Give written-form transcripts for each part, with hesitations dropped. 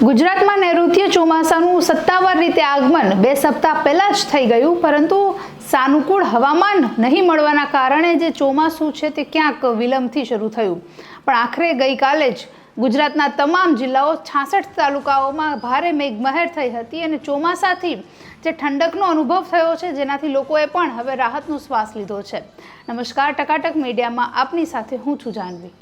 ગુજરાતમાં નૈઋત્ય ચોમાસાનું સત્તાવાર રીતે આગમન 2 સપ્તાહ પહેલા જ થઈ ગયું, પરંતુ સાનુકૂળ હવામાન નહીં મળવાના કારણે જે ચોમાસું છે તે ક્યાંક વિલંબથી શરૂ થયું. પણ આખરે ગઈકાલે જ ગુજરાતના તમામ જિલ્લાઓ 66 તાલુકાઓમાં ભારે મેઘમહેર થઈ હતી અને ચોમાસાથી જે ઠંડકનો અનુભવ થયો છે, જેનાથી લોકોએ પણ હવે રાહતનો શ્વાસ લીધો છે. નમસ્કાર, ટકાટક મીડિયામાં આપની સાથે હું છું જાનવી.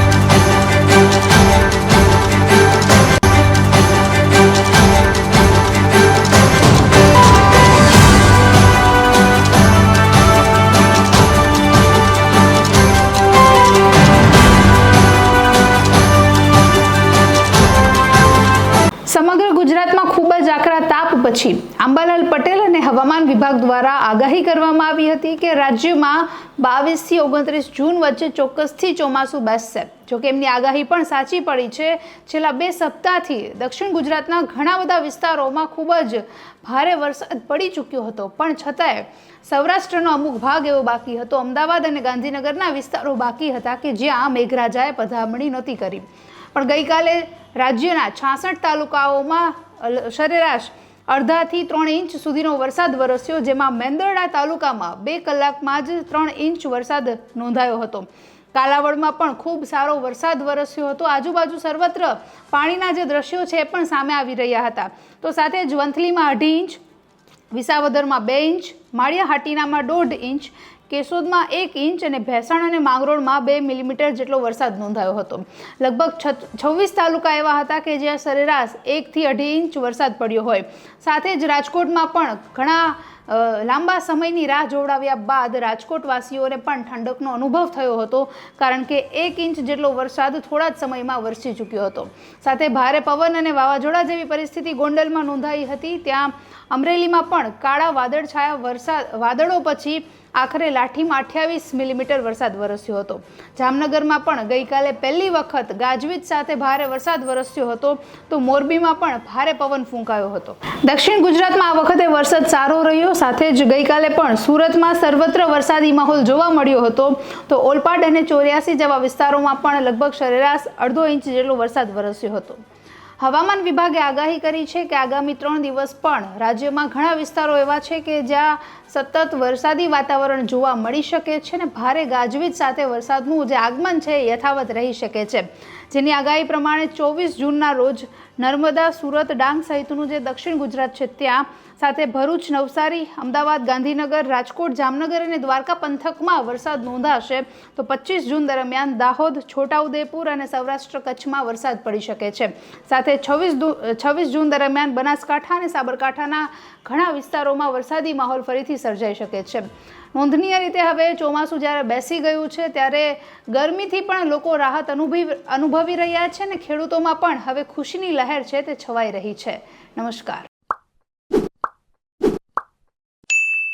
સમગ્ર ગુજરાતમાં ખૂબ જ આકરા તાપ પછી અંબાલાલ પટેલ અને હવામાન વિભાગ દ્વારા આગાહી કરવામાં આવી હતી કે રાજ્યમાં 22 થી 29 જૂન વચ્ચે ચોક્કસથી ચોમાસું બેસશે. જોકે એમની આગાહી પણ સાચી પડી છે. છેલ્લા 2 સપ્તાહથી દક્ષિણ ગુજરાતના ઘણા બધા વિસ્તારોમાં ખૂબ જ ભારે વરસાદ પડી ચૂક્યો હતો, પણ છતાંય સૌરાષ્ટ્રનો અમુક ભાગ એવો બાકી હતો, અમદાવાદ અને ગાંધીનગરના વિસ્તારો બાકી હતા કે જ્યાં મેઘરાજાએ પધરામણી નહોતી કરી. પણ ગઈકાલે રાજ્યના 66 તાલુકાઓમાં સરેરાશ 1.5 થી 3 ઇંચ સુધીનો વરસાદ વરસ્યો, જેમાં મેંદરડા તાલુકામાં 2 કલાકમાં જ 3 ઇંચ વરસાદ નોંધાયો હતો. કાલાવડમાં પણ ખૂબ સારો વરસાદ વરસ્યો હતો. આજુબાજુ સર્વત્ર પાણીના જે દ્રશ્યો છે એ પણ સામે આવી રહ્યા હતા. તો સાથે જ વંથલીમાં 2.5 ઇંચ, વિસાવદરમાં 2 ઇંચ, માળિયા હાટીનામાં 1.5 ઇંચ, કેશોદમાં 1 ઇંચ અને ભેસાણ અને માંગરોળમાં 2 મિલીમીટર જેટલો વરસાદ નોંધાયો હતો. લગભગ 26 તાલુકા એવા હતા કે જ્યાં સરેરાશ 1 થી 2.5 ઇંચ વરસાદ પડ્યો હોય. સાથે જ રાજકોટમાં પણ ઘણા લાંબા સમયની રાહ જોવડાવ્યા બાદ રાજકોટવાસીઓને પણ ઠંડકનો અનુભવ થયો હતો, કારણ કે 1 ઇંચ જેટલો વરસાદ થોડા જ સમયમાં વરસી ચૂક્યો હતો. સાથે ભારે પવન અને વાવાઝોડા જેવી પરિસ્થિતિ ગોંડલમાં નોંધાઈ હતી. ત્યાં અમરેલીમાં પણ કાળા વાદળછાયા વાદળો પછી આખરે લાઠીમાં 28 મિલીમીટર વરસાદ વરસ્યો હતો. જામનગરમાં પણ ગઈકાલે પહેલી વખત ગાજવીજ સાથે ભારે વરસાદ વરસ્યો હતો. તો મોરબીમાં પણ ભારે પવન ફૂંકાયો હતો. દક્ષિણ ગુજરાતમાં આ વખતે વરસાદ સારો રહ્યો. સાથે જ ગઈકાલે પણ સુરતમાં સર્વત્ર વરસાદી માહોલ જોવા મળ્યો હતો. તો ઓલપાડ અને 84 જેવા વિસ્તારોમાં પણ લગભગ સરેરાશ 1/2 ઇંચ જેટલો વરસાદ વરસ્યો હતો. હવામાન વિભાગે આગાહી કરી છે કે આગામી 3 દિવસ પણ રાજ્યમાં ઘણા વિસ્તારો એવા છે કે જ્યાં સતત વરસાદી વાતાવરણ જોવા મળી શકે છે અને ભારે ગાજવીજ સાથે વરસાદનું જે આગમન છે એ યથાવત રહી શકે છે. જેની આગાહી પ્રમાણે 24 જૂનના રોજ નર્મદા, સુરત, ડાંગ સહિતનું જે દક્ષિણ ગુજરાત છે ત્યાં, સાથે ભરૂચ, નવસારી, અમદાવાદ, ગાંધીનગર, રાજકોટ, જામનગર અને દ્વારકા પંથકમાં વરસાદ નોંધાશે. તો 25 જૂન દરમિયાન દાહોદ, છોટાઉદેપુર અને સૌરાષ્ટ્ર કચ્છમાં વરસાદ પડી શકે છે. સાથે 26 જૂન દરમિયાન બનાસકાંઠા અને સાબરકાંઠાના ઘણા વિસ્તારોમાં વરસાદી માહોલ ફરીથી સર્જાઈ શકે છે. નોંધનીય રીતે હવે ચોમાસું જ્યારે બેસી ગયું છે ત્યારે ગરમીથી પણ લોકો રાહત અનુભવી રહ્યા છે અને ખેડૂતોમાં પણ હવે ખુશીની લહેર છે તે છવાઈ રહી છે. નમસ્કાર.